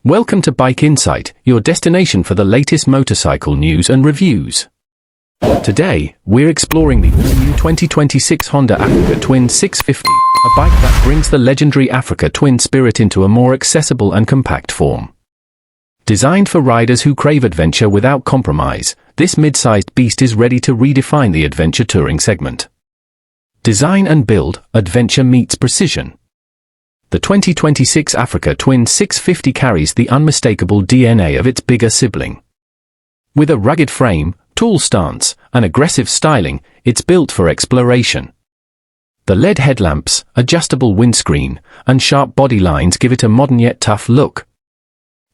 Welcome to Bike Insight, your destination for the latest motorcycle news and reviews. Today, we're exploring the all-new 2026 Honda Africa Twin 650, a bike that brings the legendary Africa Twin spirit into a more accessible and compact form. Designed for riders who crave adventure without compromise, this mid-sized beast is ready to redefine the adventure touring segment. Design and build, adventure meets precision. The 2026 Africa Twin 650 carries the unmistakable DNA of its bigger sibling. With a rugged frame, tall stance, and aggressive styling, it's built for exploration. The LED headlamps, adjustable windscreen, and sharp body lines give it a modern yet tough look.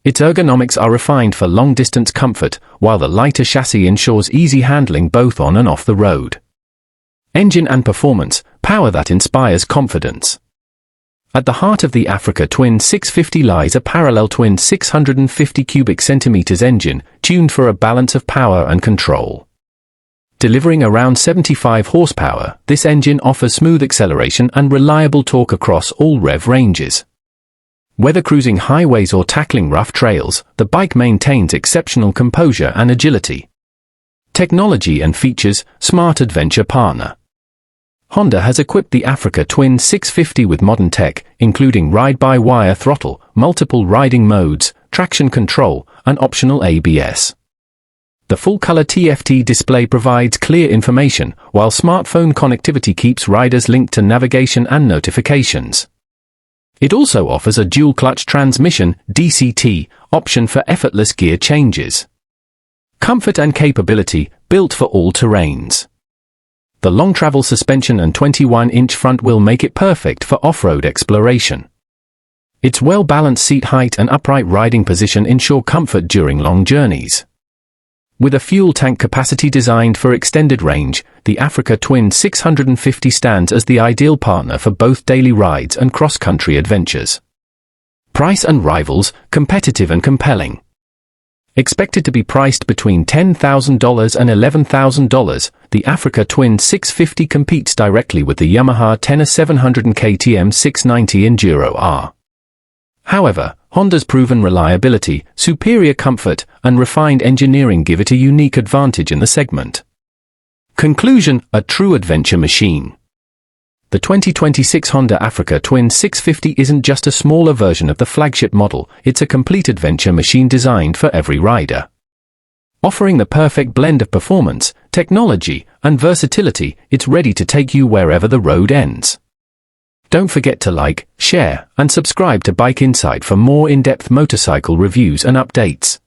Its ergonomics are refined for long-distance comfort, while the lighter chassis ensures easy handling both on and off the road. Engine and performance, power that inspires confidence. At the heart of the Africa Twin 650 lies a parallel twin 650 cubic centimeters engine, tuned for a balance of power and control. Delivering around 75 horsepower, this engine offers smooth acceleration and reliable torque across all rev ranges. Whether cruising highways or tackling rough trails, the bike maintains exceptional composure and agility. Technology and features, smart adventure partner. Honda has equipped the Africa Twin 650 with modern tech, including ride-by-wire throttle, multiple riding modes, traction control, and optional ABS. The full-color TFT display provides clear information, while smartphone connectivity keeps riders linked to navigation and notifications. It also offers a dual-clutch transmission (DCT) option for effortless gear changes. Comfort and capability, built for all terrains. The long-travel suspension and 21-inch front wheel make it perfect for off-road exploration. Its well-balanced seat height and upright riding position ensure comfort during long journeys. With a fuel tank capacity designed for extended range, the Africa Twin 650 stands as the ideal partner for both daily rides and cross-country adventures. Price and rivals, competitive and compelling. Expected to be priced between $10,000 and $11,000, the Africa Twin 650 competes directly with the Yamaha Tenere 700 and KTM 690 Enduro R. However, Honda's proven reliability, superior comfort, and refined engineering give it a unique advantage in the segment. Conclusion: a true adventure machine. The 2026 Honda Africa Twin 650 isn't just a smaller version of the flagship model, it's a complete adventure machine designed for every rider. Offering the perfect blend of performance, technology, and versatility, it's ready to take you wherever the road ends. Don't forget to like, share, and subscribe to Bike Insight for more in-depth motorcycle reviews and updates.